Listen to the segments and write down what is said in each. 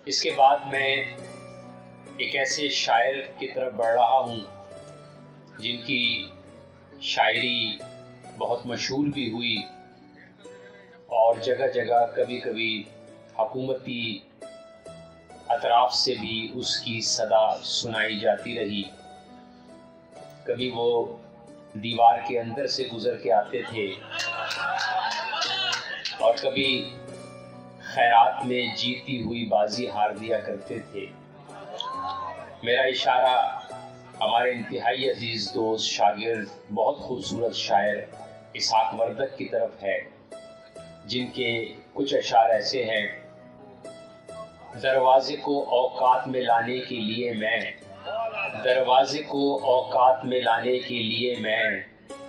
इसके बाद मैं एक ऐसे शायर की तरफ बढ़ रहा हूँ जिनकी शायरी बहुत मशहूर भी हुई और जगह जगह कभी कभी हुकूमती अतराफ से भी उसकी सदा सुनाई जाती रही। कभी वो दीवार के अंदर से गुजर के आते थे और कभी खैरात में जीती हुई बाजी हार दिया करते थे। मेरा इशारा हमारे इंतहाई अजीज दोस्त शागिर्द बहुत खूबसूरत शायर इसहाक वर्दक की तरफ है, जिनके कुछ अशार ऐसे हैं। दरवाजे को औकात में लाने के लिए मैं, दरवाजे को औकात में लाने के लिए मैं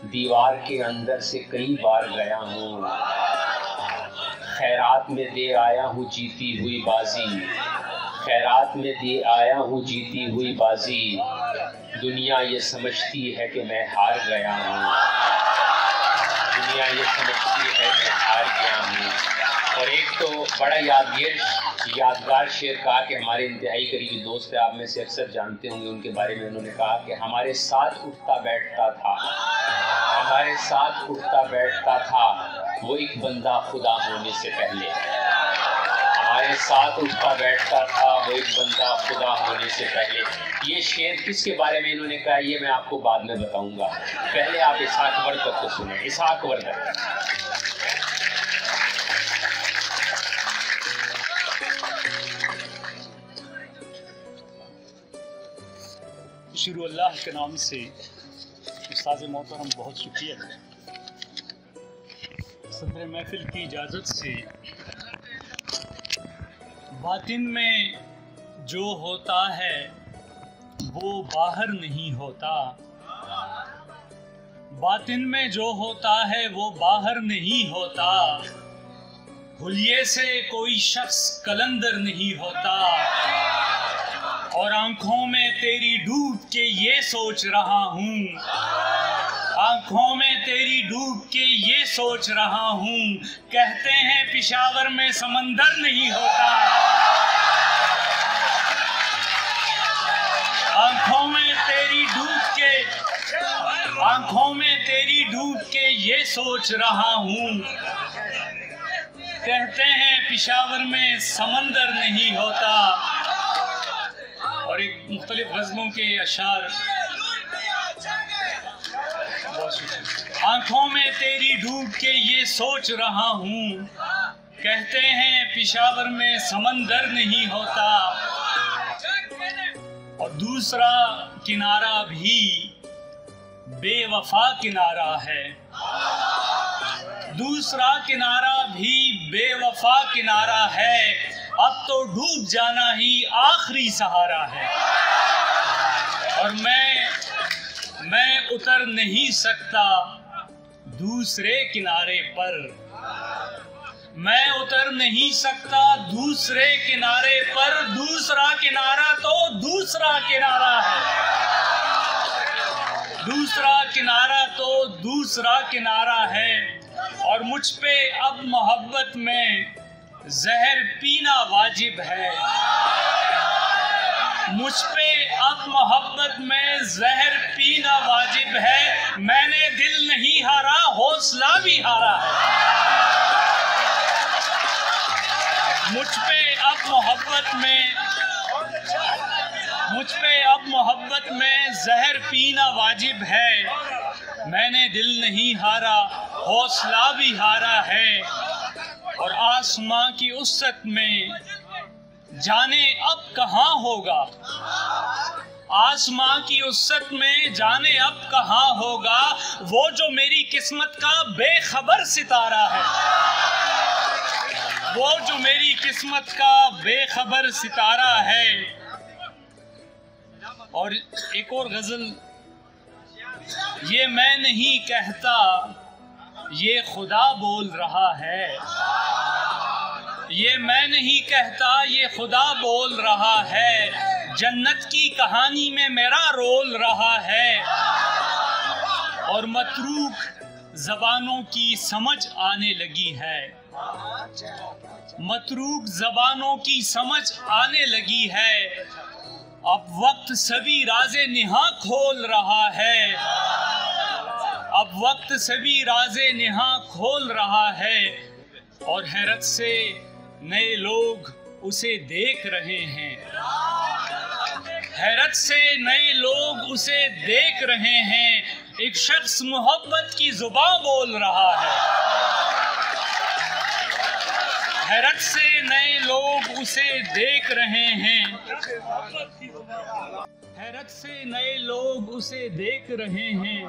दीवार के अंदर से कई बार गया हूँ। खैरात में दे आया हूँ जीती हुई बाजी, खैरात में दे आया हूँ जीती हुई बाजी। दुनिया ये समझती है कि मैं हार गया हूँ, दुनिया ये समझती है कि हार गया हूँ। और एक तो बड़ा यादगार शेर कहा कि हमारे इंतहाई करीबी दोस्त आप में से अक्सर जानते होंगे उनके बारे में। उन्होंने कहा कि हमारे साथ उठता बैठता था, हमारे साथ उठता बैठता था वो एक बंदा खुदा होने से पहले। हमारे साथ उठता बैठता था वो एक बंदा खुदा होने से पहले। ये शेर किसके बारे में इन्होंने कहा ये मैं आपको बाद में बताऊंगा। पहले आप इसहाक वर्दक को सुने। इसहाक वर्दक। शुरू अल्लाह के नाम से। उस्ताद मोहतरम बहुत शुक्रिया। सदर महफिल की इजाज़त से बातिन में जो होता है वो बाहर नहीं होता, बातिन में जो होता है वो बाहर नहीं होता। हुलिये से कोई शख्स कलंदर नहीं होता और आंखों में तेरी डूब के ये सोच रहा हूँ, आंखों में तेरी डूब के ये सोच रहा हूँ। कहते हैं पिशावर में समंदर नहीं होता, आंखों में तेरी डूब के, आंखों में तेरी डूब के ये सोच रहा हूँ। कहते हैं पिशावर में समंदर नहीं होता। और एक मुख्तलिफ गज़लों के अशार। आंखों में तेरी डूब के ये सोच रहा हूँ, कहते हैं पिशावर में समंदर नहीं होता। और दूसरा किनारा भी बेवफा किनारा है, दूसरा किनारा भी बेवफा किनारा है। अब तो डूब जाना ही आखिरी सहारा है और मैं उतर नहीं सकता दूसरे किनारे पर, मैं उतर नहीं सकता दूसरे किनारे पर। दूसरा किनारा तो दूसरा किनारा है, दूसरा किनारा तो दूसरा किनारा है। और मुझ पे अब मोहब्बत में जहर पीना वाजिब है, मुझ पे अब मोहब्बत में जहर पीना वाजिब है। मैंने दिल नहीं हारा हौसला भी हारा है, मुझ पे अब मोहब्बत में, मुझ पे अब मोहब्बत में जहर पीना वाजिब है। मैंने दिल नहीं हारा हौसला भी हारा है। और आसमां की उस्सत में जाने अब कहाँ होगा, आसमां की उस्सत में जाने अब कहाँ होगा वो जो मेरी किस्मत का बेखबर सितारा है, वो जो मेरी किस्मत का बेखबर सितारा है। और एक और गजल, ये मैं नहीं कहता ये खुदा बोल रहा है, ये मैं नहीं कहता ये खुदा बोल रहा है। जन्नत की कहानी में मेरा रोल रहा है और मतरूक ज़बानों की समझ आने लगी है, मतरूक जबानों की समझ आने लगी है। अब वक्त सभी राज़े निहा खोल रहा है। अब वक्त सभी राज़े निहा खोल रहा है और हैरत से नए लोग उसे देख रहे हैं। हैरत से नए लोग उसे देख रहे हैं। एक शख्स मोहब्बत की जुबान बोल रहा है। हैरत से नए लोग उसे देख रहे हैं। हैरत से नए लोग उसे देख रहे हैं।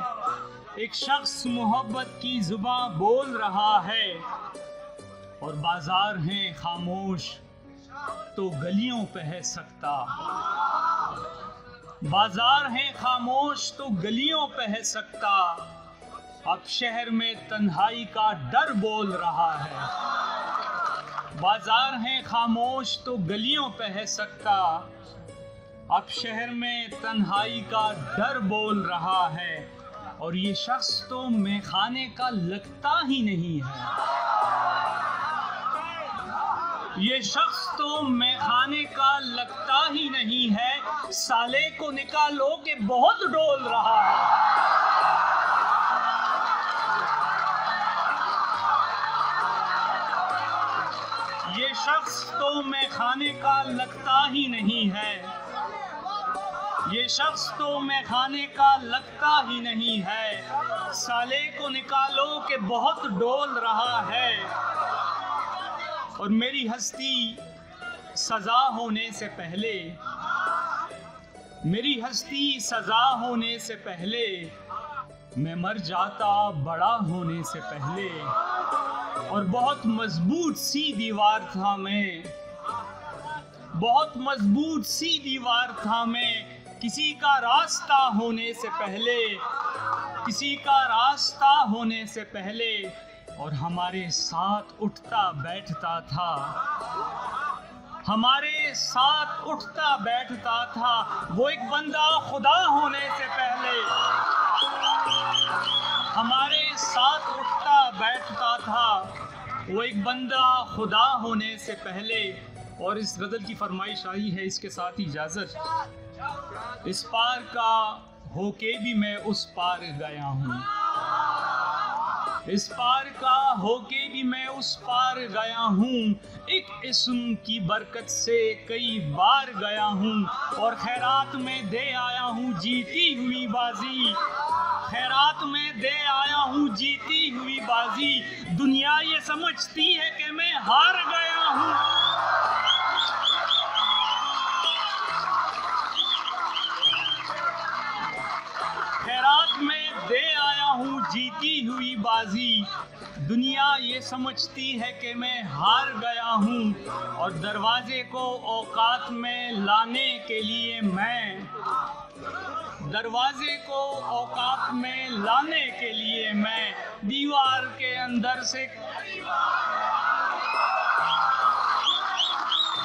एक शख्स मोहब्बत की जुबान बोल रहा है और बाजार हैं खामोश तो गलियों पे है सकता। बाजार हैं खामोश तो गलियों पे है सकता। अब शहर में तन्हाई का डर बोल रहा है। बाजार हैं खामोश तो गलियों पे है सकता। अब शहर में तन्हाई का डर बोल रहा है और ये शख्स तो मैखाने का लगता ही नहीं है। ये शख्स तो मैखाने का लगता ही नहीं है। साले को निकालो के बहुत डोल रहा है। ये शख्स तो मैखाने का लगता ही नहीं है। ये शख्स तो मैखाने का लगता ही नहीं है। साले को निकालो के बहुत डोल रहा है और मेरी हस्ती सजा होने से पहले, मेरी हस्ती सजा होने से पहले, मैं मर जाता बड़ा होने से पहले। और बहुत मजबूत सी दीवार था मैं, बहुत मजबूत सी दीवार था मैं। किसी का रास्ता होने से पहले, किसी का रास्ता होने से पहले। और हमारे साथ उठता बैठता था, हमारे साथ उठता बैठता था वो एक बंदा खुदा होने से पहले। हमारे साथ उठता बैठता था वो एक बंदा खुदा होने से पहले। और इस गज़ल की फरमाइश आई है, इसके साथ ही इजाज़त। इस पार का होके भी मैं उस पार गया हूँ। इस पार का होके भी मैं उस पार गया हूँ। एक इस्म की बरकत से कई बार गया हूँ और खैरात में दे आया हूँ जीती हुई बाजी। खैरात में दे आया हूँ जीती हुई बाजी। दुनिया ये समझती है कि मैं हार गया हूँ। खैरात में दे आया हूँ जीती हुई बाजी। दुनिया ये समझती है कि मैं हार गया हूँ और दरवाजे को औकात में लाने के लिए मैं, दरवाजे को औकात में लाने के लिए मैं दीवार के अंदर से,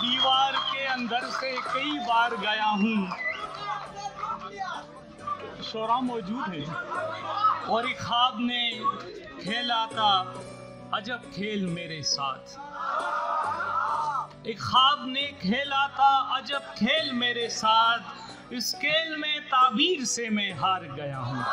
दीवार के अंदर से कई बार गया हूँ। शोरा मौजूद है और एक ख्वाब ने खेला था अजब खेल मेरे साथ। एक ख्वाब ने खेला था अजब खेल मेरे साथ। इस खेल में ताबीर से मैं हार गया हूँ।